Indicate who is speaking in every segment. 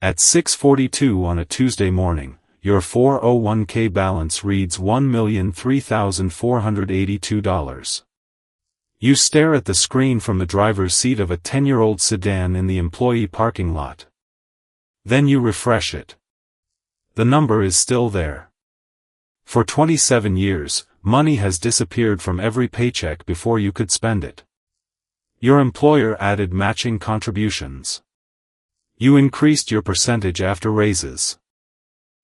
Speaker 1: At 6:42 on a Tuesday morning, your 401k balance reads $1,003,482. You stare at the screen from the driver's seat of a 10-year-old sedan in the employee parking lot. Then you refresh it. The number is still there. For 27 years, money has disappeared from every paycheck before you could spend it. Your employer added matching contributions. You increased your percentage after raises.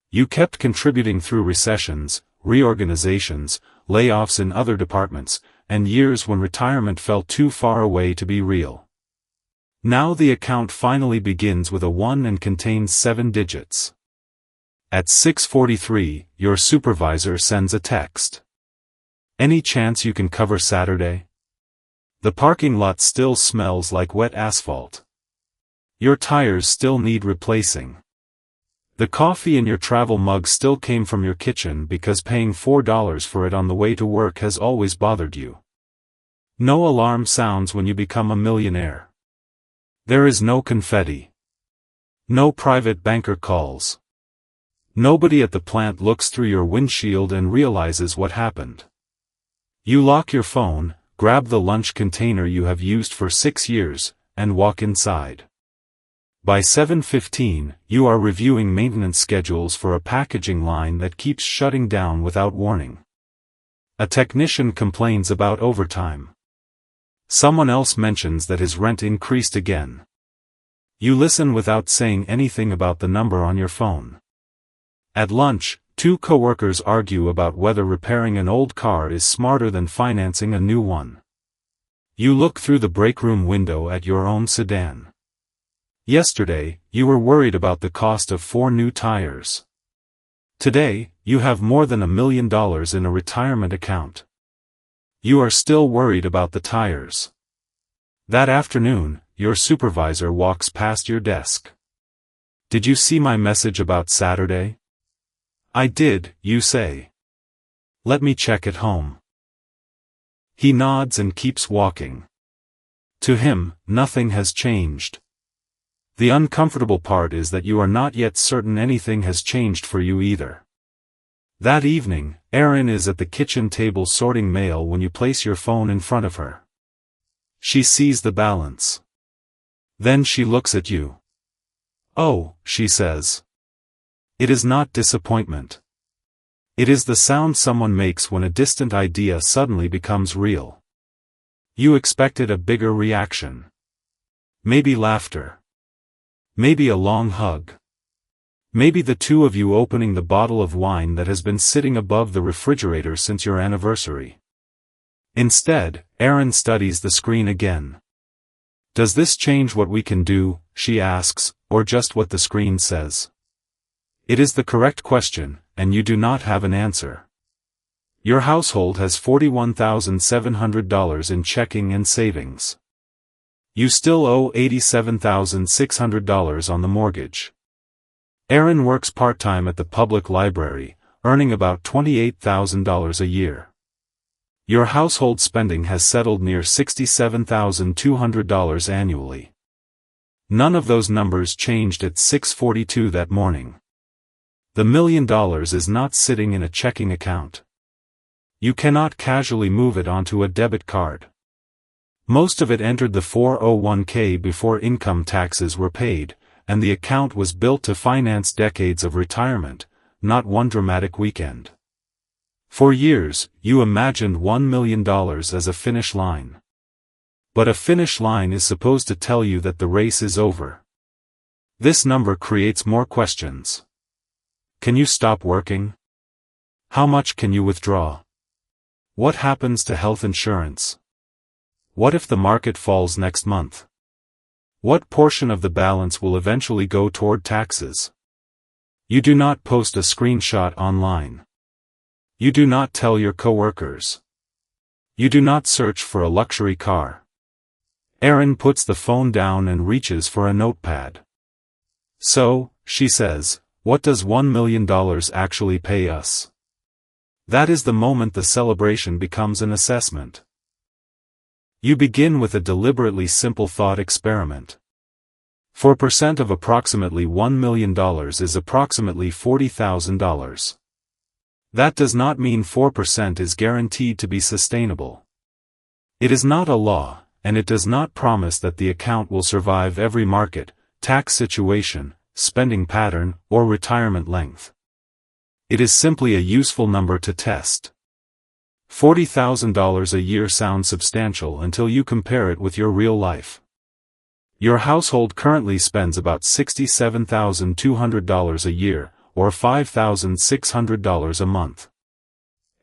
Speaker 1: You kept contributing through recessions, reorganizations, layoffs in other departments, and years when retirement felt too far away to be real. Now the account finally begins with a 1 and contains 7 digits. At 6:43, your supervisor sends a text. Any chance you can cover Saturday? The parking lot still smells like wet asphalt. Your tires still need replacing. The coffee in your travel mug still came from your kitchen because paying $4 for it on the way to work has always bothered you. No alarm sounds when you become a millionaire. There is no confetti. No private banker calls. Nobody at the plant looks through your windshield and realizes what happened. You lock your phone, grab the lunch container you have used for 6 years, and walk inside. By 7:15, you are reviewing maintenance schedules for a packaging line that keeps shutting down without warning. A technician complains about overtime. Someone else mentions that his rent increased again. You listen without saying anything about the number on your phone. At lunch, 2 coworkers argue about whether repairing an old car is smarter than financing a new one. You look through the break room window at your own sedan. Yesterday, you were worried about the cost of 4 new tires. Today, you have more than $1 million in a retirement account. You are still worried about the tires. That afternoon, your supervisor walks past your desk. Did you see my message about Saturday? I did, you say. Let me check at home. He nods and keeps walking. To him, nothing has changed. The uncomfortable part is that you are not yet certain anything has changed for you either. That evening, Erin is at the kitchen table sorting mail when you place your phone in front of her. She sees the balance. Then she looks at you. Oh, she says. It is not disappointment. It is the sound someone makes when a distant idea suddenly becomes real. You expected a bigger reaction. Maybe laughter. Maybe a long hug. Maybe the two of you opening the bottle of wine that has been sitting above the refrigerator since your anniversary. Instead, Erin studies the screen again. Does this change what we can do, she asks, or just what the screen says? It is the correct question, and you do not have an answer. Your household has $41,700 in checking and savings. You still owe $87,600 on the mortgage. Erin works part-time at the public library, earning about $28,000 a year. Your household spending has settled near $67,200 annually. None of those numbers changed at 6:42 that morning. The $1 million is not sitting in a checking account. You cannot casually move it onto a debit card. Most of it entered the 401k before income taxes were paid, and the account was built to finance decades of retirement, not one dramatic weekend. For years, you imagined $1 million as a finish line. But a finish line is supposed to tell you that the race is over. This number creates more questions. Can you stop working? How much can you withdraw? What happens to health insurance? What if the market falls next month? What portion of the balance will eventually go toward taxes? You do not post a screenshot online. You do not tell your coworkers. You do not search for a luxury car. Erin puts the phone down and reaches for a notepad. So, she says, what does $1 million actually pay us? That is the moment the celebration becomes an assessment. You begin with a deliberately simple thought experiment. 4% of approximately $1 million is approximately $40,000. That does not mean 4% is guaranteed to be sustainable. It is not a law, and it does not promise that the account will survive every market, tax situation, spending pattern, or retirement length. It is simply a useful number to test. $40,000 a year sounds substantial until you compare it with your real life. Your household currently spends about $67,200 a year, or $5,600 a month.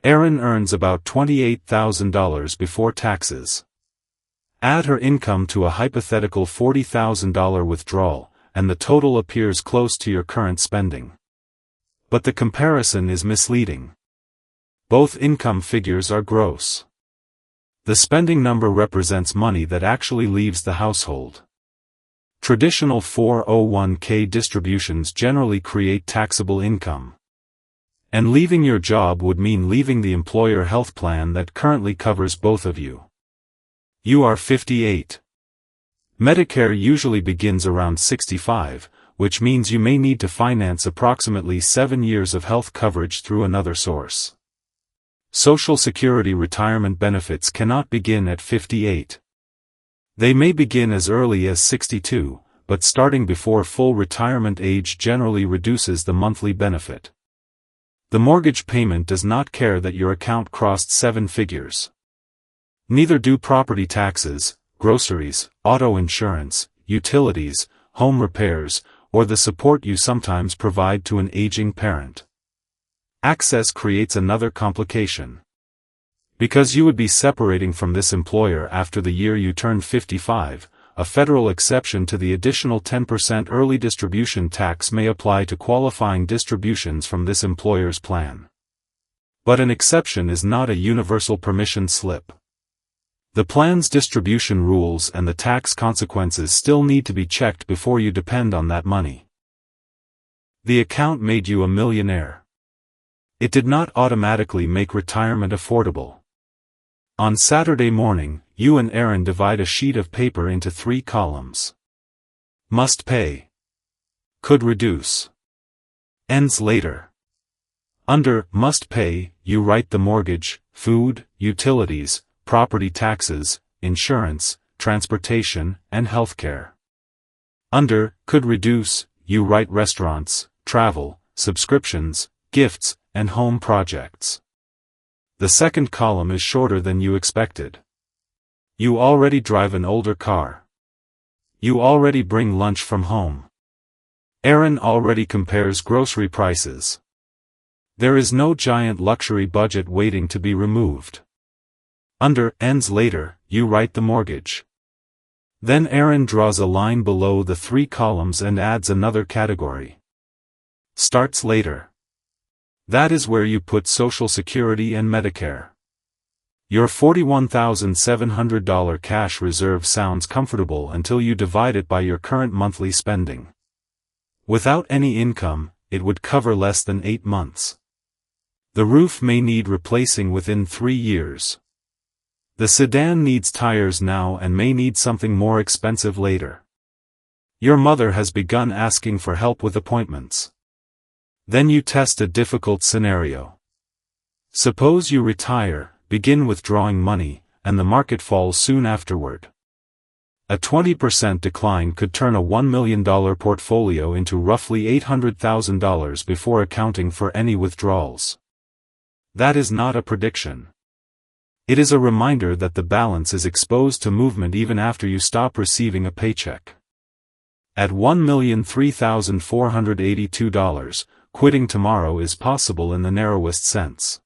Speaker 1: Erin earns about $28,000 before taxes. Add her income to a hypothetical $40,000 withdrawal, and the total appears close to your current spending. But the comparison is misleading. Both income figures are gross. The spending number represents money that actually leaves the household. Traditional 401k distributions generally create taxable income. And leaving your job would mean leaving the employer health plan that currently covers both of you. You are 58. Medicare usually begins around 65, which means you may need to finance approximately 7 years of health coverage through another source. Social Security retirement benefits cannot begin at 58. They may begin as early as 62, but starting before full retirement age generally reduces the monthly benefit. The mortgage payment does not care that your account crossed 7 figures. Neither do property taxes, groceries, auto insurance, utilities, home repairs, or the support you sometimes provide to an aging parent. Access creates another complication. Because you would be separating from this employer after the year you turn 55, a federal exception to the additional 10% early distribution tax may apply to qualifying distributions from this employer's plan. But an exception is not a universal permission slip. The plan's distribution rules and the tax consequences still need to be checked before you depend on that money. The account made you a millionaire. It did not automatically make retirement affordable. On Saturday morning, you and Erin divide a sheet of paper into 3 columns. Must pay. Could reduce. Ends later. Under must pay, you write the mortgage, food, utilities, property taxes, insurance, transportation, and healthcare. Under could reduce, you write restaurants, travel, subscriptions, gifts, and home projects. The second column is shorter than you expected. You already drive an older car. You already bring lunch from home. Erin already compares grocery prices. There is no giant luxury budget waiting to be removed. Under ends later, you write the mortgage. Then Erin draws a line below the 3 columns and adds another category. Starts later. That is where you put Social Security and Medicare. Your $41,700 cash reserve sounds comfortable until you divide it by your current monthly spending. Without any income, it would cover less than 8 months. The roof may need replacing within 3 years. The sedan needs tires now and may need something more expensive later. Your mother has begun asking for help with appointments. Then you test a difficult scenario. Suppose you retire, begin withdrawing money, and the market falls soon afterward. A 20% decline could turn a $1 million portfolio into roughly $800,000 before accounting for any withdrawals. That is not a prediction. It is a reminder that the balance is exposed to movement even after you stop receiving a paycheck. At $1,003,482, quitting tomorrow is possible in the narrowest sense.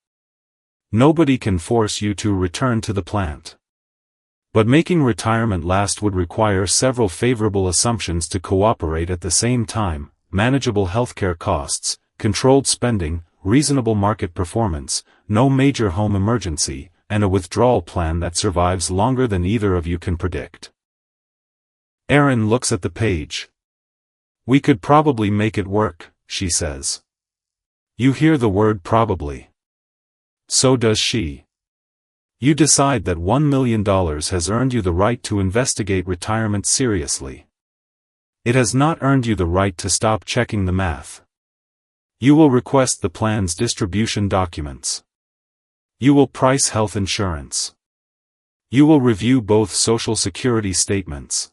Speaker 1: Nobody can force you to return to the plant. But making retirement last would require several favorable assumptions to cooperate at the same time: manageable healthcare costs, controlled spending, reasonable market performance, no major home emergency, and a withdrawal plan that survives longer than either of you can predict. Erin looks at the page. We could probably make it work, she says. You hear the word probably. So does she. You decide that $1 million has earned you the right to investigate retirement seriously. It has not earned you the right to stop checking the math. You will request the plan's distribution documents. You will price health insurance. You will review both Social Security statements.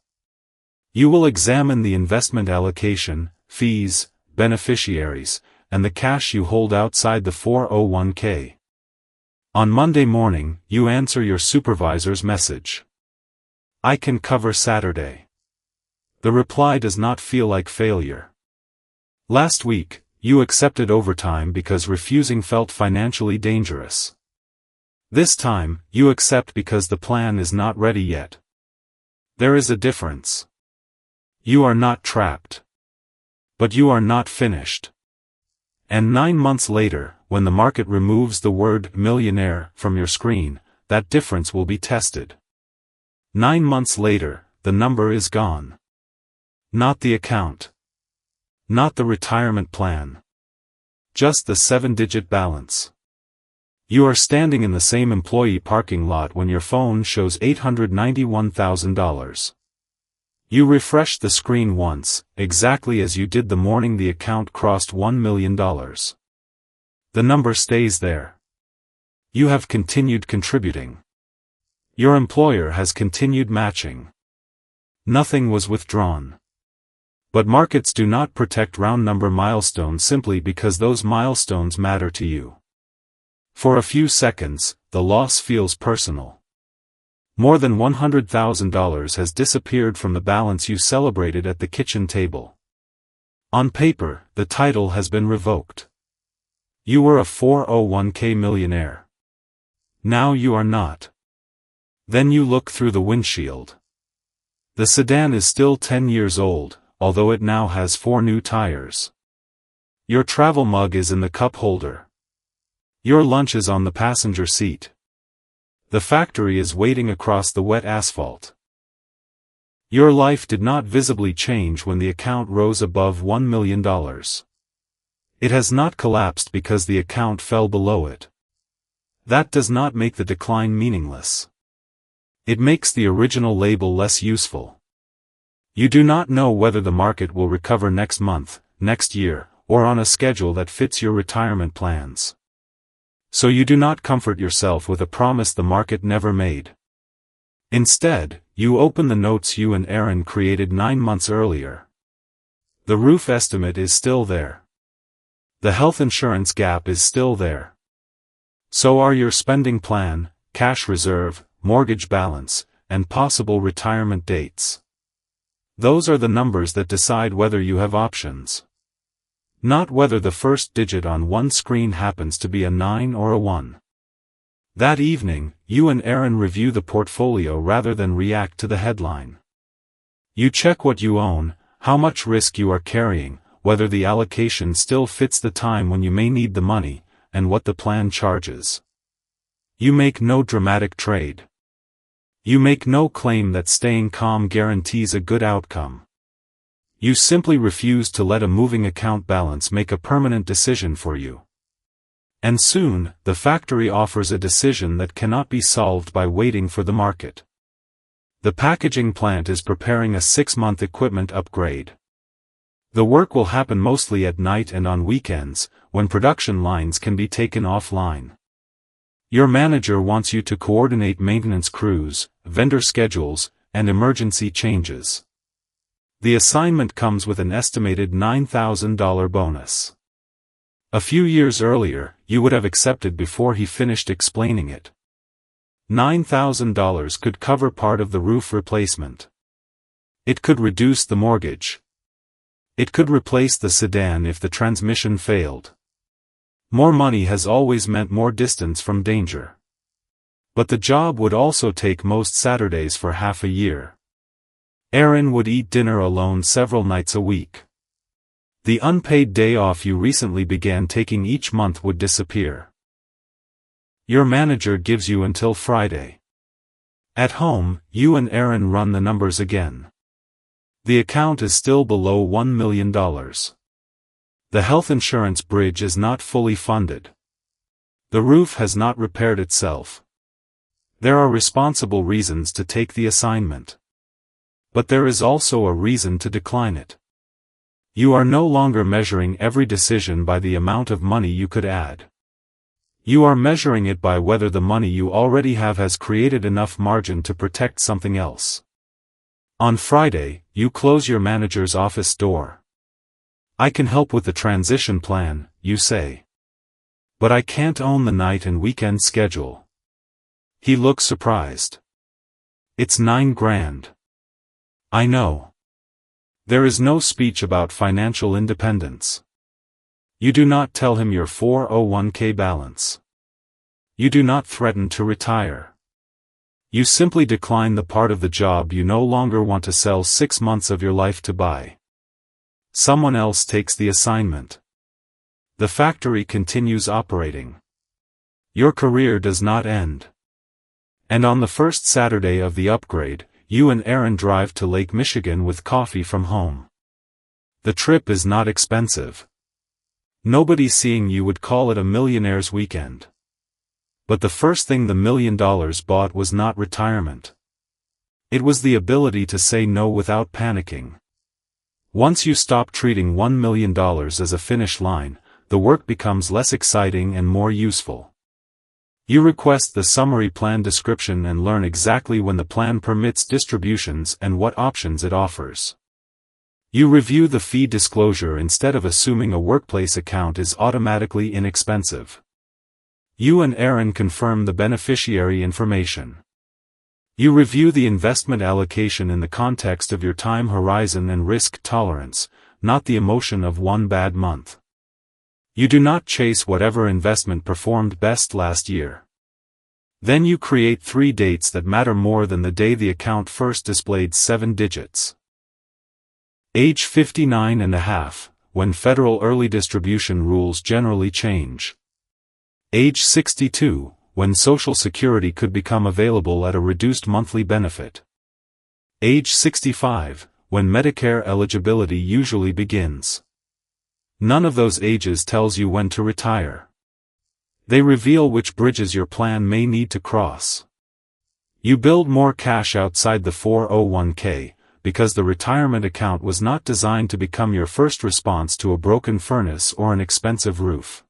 Speaker 1: You will examine the investment allocation, fees, beneficiaries, and the cash you hold outside the 401k. On Monday morning, you answer your supervisor's message. I can cover Saturday. The reply does not feel like failure. Last week, you accepted overtime because refusing felt financially dangerous. This time, you accept because the plan is not ready yet. There is a difference. You are not trapped. But you are not finished. And 9 months later, when the market removes the word millionaire from your screen, that difference will be tested. 9 months later, the number is gone. Not the account. Not the retirement plan. Just the 7-digit balance. You are standing in the same employee parking lot when your phone shows $891,000. You refresh the screen once, exactly as you did the morning the account crossed $1 million. The number stays there. You have continued contributing. Your employer has continued matching. Nothing was withdrawn. But markets do not protect round number milestones simply because those milestones matter to you. For a few seconds, the loss feels personal. More than $100,000 has disappeared from the balance you celebrated at the kitchen table. On paper, the title has been revoked. You were a 401k millionaire. Now you are not. Then you look through the windshield. The sedan is still 10 years old, although it now has 4 new tires. Your travel mug is in the cup holder. Your lunch is on the passenger seat. The factory is waiting across the wet asphalt. Your life did not visibly change when the account rose above $1 million. It has not collapsed because the account fell below it. That does not make the decline meaningless. It makes the original label less useful. You do not know whether the market will recover next month, next year, or on a schedule that fits your retirement plans. So you do not comfort yourself with a promise the market never made. Instead, you open the notes you and Aaron created 9 months earlier. The roof estimate is still there. The health insurance gap is still there. So are your spending plan, cash reserve, mortgage balance, and possible retirement dates. Those are the numbers that decide whether you have options. Not whether the first digit on one screen happens to be a 9 or a 1. That evening, you and Aaron review the portfolio rather than react to the headline. You check what you own, how much risk you are carrying, whether the allocation still fits the time when you may need the money, and what the plan charges. You make no dramatic trade. You make no claim that staying calm guarantees a good outcome. You simply refuse to let a moving account balance make a permanent decision for you. And soon, the factory offers a decision that cannot be solved by waiting for the market. The packaging plant is preparing a 6-month equipment upgrade. The work will happen mostly at night and on weekends, when production lines can be taken offline. Your manager wants you to coordinate maintenance crews, vendor schedules, and emergency changes. The assignment comes with an estimated $9,000 bonus. A few years earlier, you would have accepted before he finished explaining it. $9,000 could cover part of the roof replacement. It could reduce the mortgage. It could replace the sedan if the transmission failed. More money has always meant more distance from danger. But the job would also take most Saturdays for half a year. Aaron would eat dinner alone several nights a week. The unpaid day off you recently began taking each month would disappear. Your manager gives you until Friday. At home, you and Aaron run the numbers again. The account is still below $1 million. The health insurance bridge is not fully funded. The roof has not repaired itself. There are responsible reasons to take the assignment. But there is also a reason to decline it. You are no longer measuring every decision by the amount of money you could add. You are measuring it by whether the money you already have has created enough margin to protect something else. On Friday, you close your manager's office door. "I can help with the transition plan," you say. "But I can't own the night and weekend schedule." He looks surprised. "It's $9,000. "I know." There is no speech about financial independence. You do not tell him your 401k balance. You do not threaten to retire. You simply decline the part of the job you no longer want to sell 6 months of your life to buy. Someone else takes the assignment. The factory continues operating. Your career does not end. And on the first Saturday of the upgrade, you and Aaron drive to Lake Michigan with coffee from home. The trip is not expensive. Nobody seeing you would call it a millionaire's weekend. But the first thing the $1 million bought was not retirement. It was the ability to say no without panicking. Once you stop treating $1 million as a finish line, the work becomes less exciting and more useful. You request the summary plan description and learn exactly when the plan permits distributions and what options it offers. You review the fee disclosure instead of assuming a workplace account is automatically inexpensive. You and Aaron confirm the beneficiary information. You review the investment allocation in the context of your time horizon and risk tolerance, not the emotion of one bad month. You do not chase whatever investment performed best last year. Then you create 3 dates that matter more than the day the account first displayed 7 digits. Age 59 and a half, when federal early distribution rules generally change. Age 62, when Social Security could become available at a reduced monthly benefit. Age 65, when Medicare eligibility usually begins. None of those ages tells you when to retire. They reveal which bridges your plan may need to cross. You build more cash outside the 401k, because the retirement account was not designed to become your first response to a broken furnace or an expensive roof.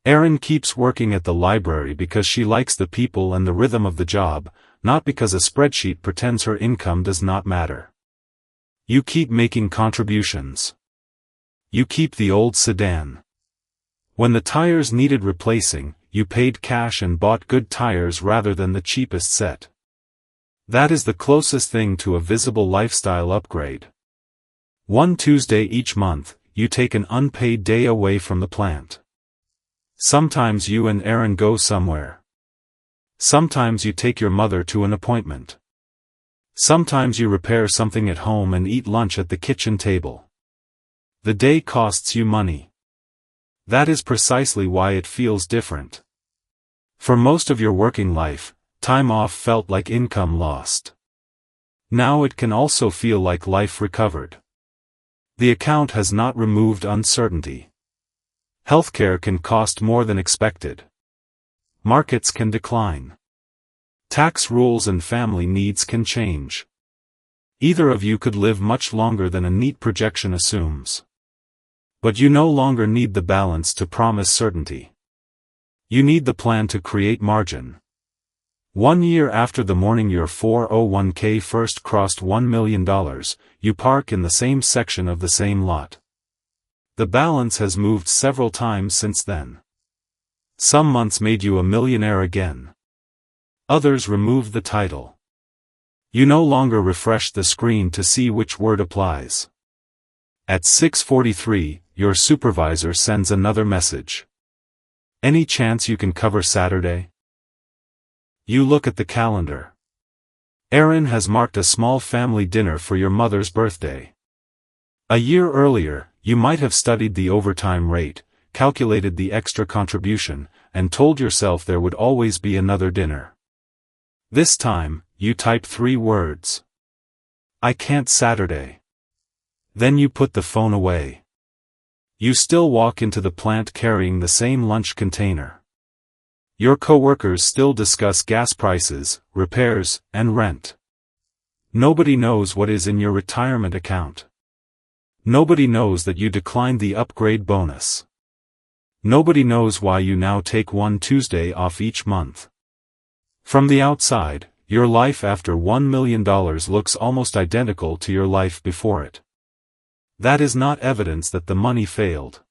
Speaker 1: Erin keeps working at the library because she likes the people and the rhythm of the job, not because a spreadsheet pretends her income does not matter. You keep making contributions. You keep the old sedan. When the tires needed replacing, you paid cash and bought good tires rather than the cheapest set. That is the closest thing to a visible lifestyle upgrade. One Tuesday each month, you take an unpaid day away from the plant. Sometimes you and Aaron go somewhere. Sometimes you take your mother to an appointment. Sometimes you repair something at home and eat lunch at the kitchen table. The day costs you money. That is precisely why it feels different. For most of your working life, time off felt like income lost. Now it can also feel like life recovered. The account has not removed uncertainty. Healthcare can cost more than expected. Markets can decline. Tax rules and family needs can change. Either of you could live much longer than a neat projection assumes. But you no longer need the balance to promise certainty. You need the plan to create margin. 1 year after the morning your 401k first crossed $1 million, you park in the same section of the same lot. The balance has moved several times since then. Some months made you a millionaire again. Others removed the title. You no longer refresh the screen to see which word applies. At 6:43, your supervisor sends another message. Any chance you can cover Saturday? You look at the calendar. Aaron has marked a small family dinner for your mother's birthday. A year earlier, you might have studied the overtime rate, calculated the extra contribution, and told yourself there would always be another dinner. This time, you type 3 words. I can't Saturday. Then you put the phone away. You still walk into the plant carrying the same lunch container. Your coworkers still discuss gas prices, repairs, and rent. Nobody knows what is in your retirement account. Nobody knows that you declined the upgrade bonus. Nobody knows why you now take one Tuesday off each month. From the outside, your life after $1 million looks almost identical to your life before it. That is not evidence that the money failed.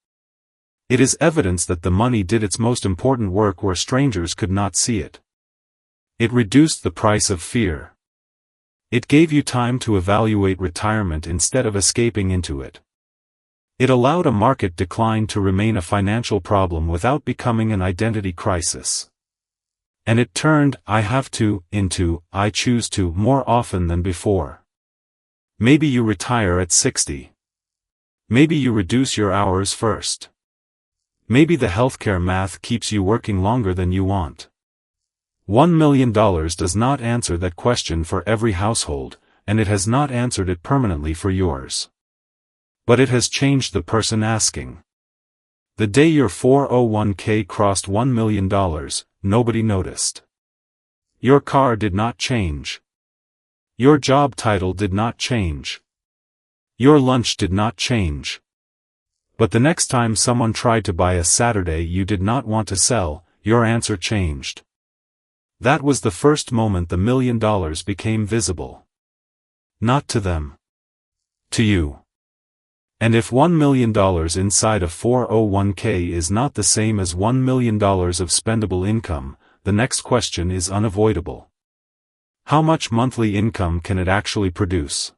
Speaker 1: It is evidence that the money did its most important work where strangers could not see it. It reduced the price of fear. It gave you time to evaluate retirement instead of escaping into it. It allowed a market decline to remain a financial problem without becoming an identity crisis. And it turned "I have to" into "I choose to" more often than before. Maybe you retire at 60. Maybe you reduce your hours first. Maybe the healthcare math keeps you working longer than you want. $1 million does not answer that question for every household, and it has not answered it permanently for yours. But it has changed the person asking. The day your 401k crossed $1 million, nobody noticed. Your car did not change. Your job title did not change. Your lunch did not change. But the next time someone tried to buy a Saturday you did not want to sell, your answer changed. That was the first moment the $1 million became visible. Not to them. To you. And if $1 million inside a 401k is not the same as $1 million of spendable income, the next question is unavoidable. How much monthly income can it actually produce?